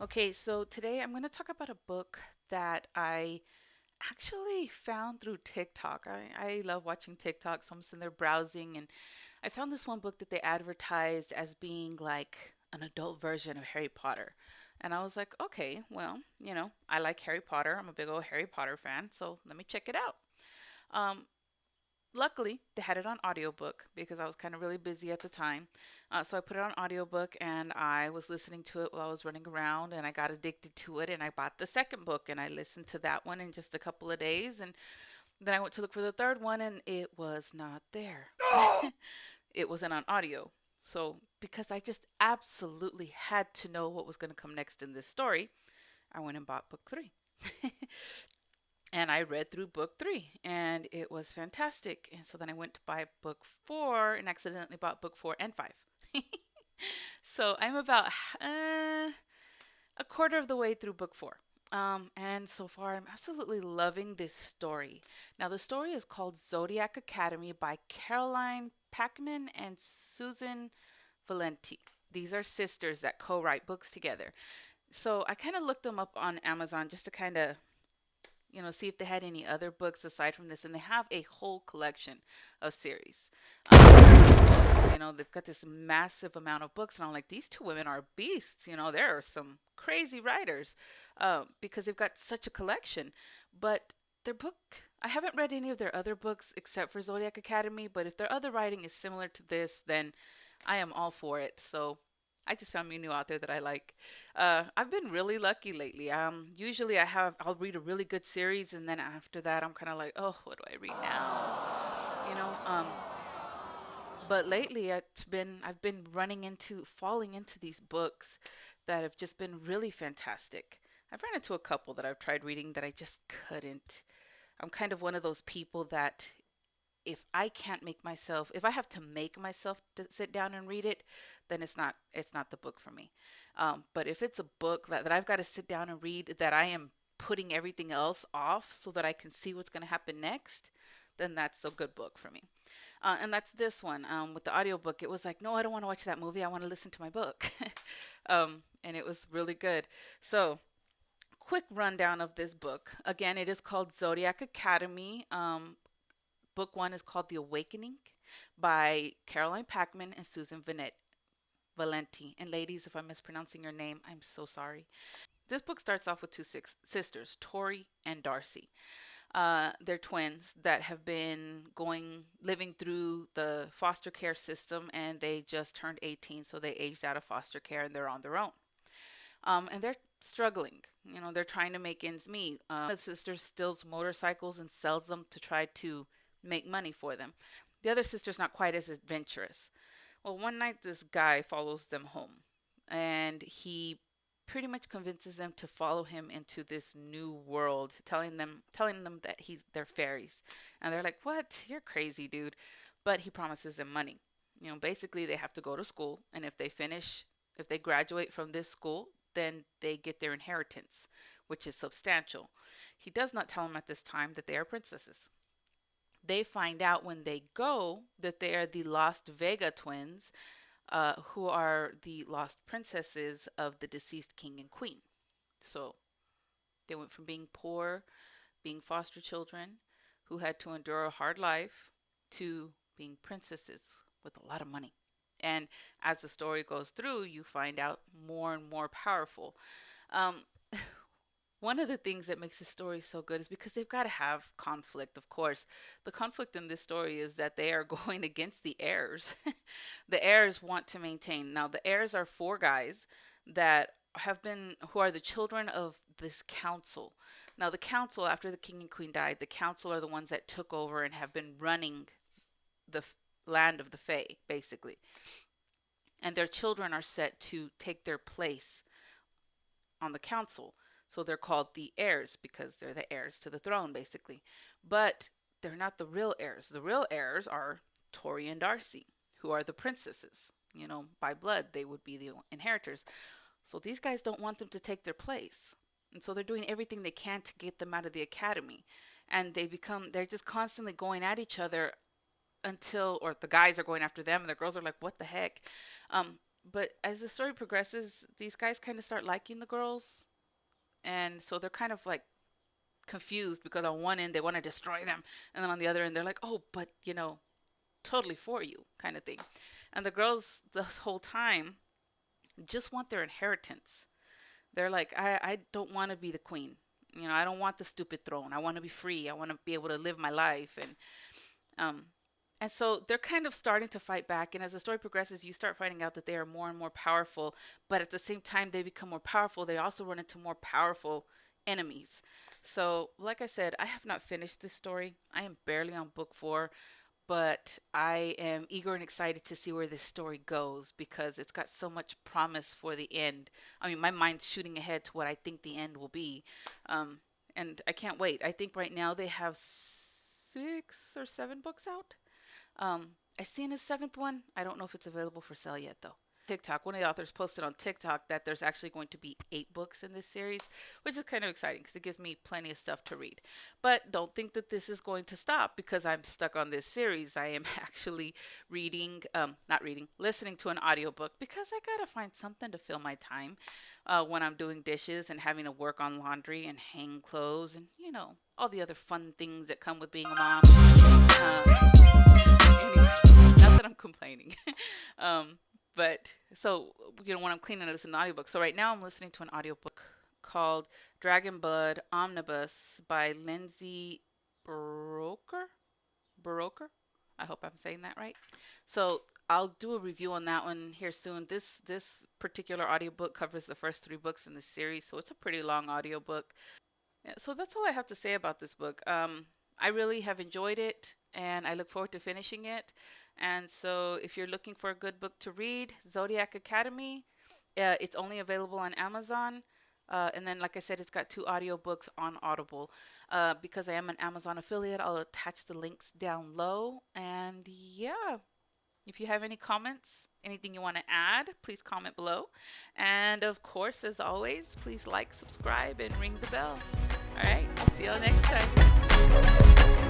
Okay, so today I'm going to talk about a book that I actually found through TikTok. I love watching TikTok, so I'm sitting there browsing, and I found this one book that they advertised as being like an adult version of Harry Potter. And I was like, okay, well, I like Harry Potter. I'm a big old Harry Potter fan, so let me check it out. Um, Luckily they had it on audiobook because I was kind of really busy at the time. So I put it on audiobook and I was listening to it while I was running around, and I got addicted to it, and I bought the second book and I listened to that one in just a couple of days, and then I went to look for the third one and it was not there. It wasn't on audio. So because I just absolutely had to know what was going to come next in this story, I went and bought book 3. And I read through book 3 and it was fantastic. And so then I went to buy book 4 and accidentally bought book 4 and 5. So I'm about a quarter of the way through book 4. And so far, I'm absolutely loving this story. Now, the story is called Zodiac Academy by Caroline Packman and Susan Valenti. These are sisters that co write books together. So I kind of looked them up on Amazon just to kind of see if they had any other books aside from this, and they have a whole collection of series. They've got this massive amount of books, and I'm like, these two women are beasts. There are some crazy writers because they've got such a collection. But their book, I haven't read any of their other books except for Zodiac Academy, but if their other writing is similar to this, then I am all for it. So I just found me a new author that I like. I've been really lucky lately. Usually I'll read a really good series, and then after that, I'm kind of like, oh, what do I read now? You know. But lately, I've been falling into these books that have just been really fantastic. I've run into a couple that I've tried reading that I just couldn't. I'm kind of one of those people that if I have to make myself to sit down and read it, then it's not the book for me. But if it's a book that I've got to sit down and read, that I am putting everything else off so that I can see what's going to happen next, then that's a good book for me. And that's this one. With the audiobook, it was like, no, I don't want to watch that movie. I want to listen to my book. And it was really good. So, quick rundown of this book. Again, it is called Zodiac Academy. Book 1 is called The Awakening by Caroline Packman and Susan Valenti. And ladies, if I'm mispronouncing your name, I'm so sorry. This book starts off with two sisters, Tori and Darcy. They're twins that have been living through the foster care system, and they just turned 18, so they aged out of foster care and they're on their own. And they're struggling. They're trying to make ends meet. The sister steals motorcycles and sells them to try to make money for them. The other sister's not quite as adventurous. Well, one night this guy follows them home, and he pretty much convinces them to follow him into this new world, telling them that they're fairies. And they're like, "What? You're crazy, dude." But he promises them money. Basically they have to go to school, and if they graduate from this school, then they get their inheritance, which is substantial. He does not tell them at this time that they are princesses. They find out when they go that they are the Lost Vega twins, who are the lost princesses of the deceased king and queen. So they went from being poor, being foster children who had to endure a hard life, to being princesses with a lot of money. And as the story goes through, you find out more and more powerful. Um, One of the things that makes this story so good is because they've got to have conflict, of course. The conflict in this story is that they are going against the heirs. The heirs want to maintain. Now, the heirs are four guys who are the children of this council. Now, the council, after the king and queen died, the council are the ones that took over and have been running the land of the Fae, basically. And their children are set to take their place on the council. So they're called the heirs because they're the heirs to the throne, basically. But they're not the real heirs. The real heirs are Tori and Darcy, who are the princesses. By blood, they would be the inheritors. So these guys don't want them to take their place. And so they're doing everything they can to get them out of the academy. And they're just constantly going at each other or the guys are going after them, and the girls are like, what the heck? but as the story progresses, these guys kind of start liking the girls, and so they're kind of like confused because on one end they want to destroy them, and then on the other end they're like, oh, but totally for you, kind of thing. And the girls, the whole time, just want their inheritance. They're like, I don't want to be the queen. I don't want the stupid throne. I want to be free. I want to be able to live my life. Um, and so they're kind of starting to fight back. And as the story progresses, you start finding out that they are more and more powerful. But at the same time, they become more powerful. They also run into more powerful enemies. So, like I said, I have not finished this story. I am barely on book 4, but I am eager and excited to see where this story goes because it's got so much promise for the end. I mean, my mind's shooting ahead to what I think the end will be. Um, and I can't wait. I think right now they have 6 or 7 books out. I seen a seventh one. I don't know if it's available for sale yet, though. TikTok, one of the authors posted on TikTok that there's actually going to be 8 books in this series, which is kind of exciting because it gives me plenty of stuff to read. But don't think that this is going to stop because I'm stuck on this series. I am actually listening to an audiobook because I gotta find something to fill my time when I'm doing dishes and having to work on laundry and hang clothes and all the other fun things that come with being a mom. Anyway, not that I'm complaining. But so, when I'm cleaning, I listen to audiobook. So right now I'm listening to an audiobook called Dragon Blood Omnibus by Lindsay Buroker. Buroker? I hope I'm saying that right. So I'll do a review on that one here soon. This particular audiobook covers the first 3 books in the series, so it's a pretty long audiobook. Yeah, so that's all I have to say about this book. I really have enjoyed it, and I look forward to finishing it. And so, if you're looking for a good book to read, Zodiac Academy, it's only available on Amazon. And then, like I said, it's got 2 audiobooks on Audible. Because I am an Amazon affiliate, I'll attach the links down low. And yeah, if you have any comments, anything you want to add, please comment below. And of course, as always, please like, subscribe, and ring the bell. All right, I'll see you all next time.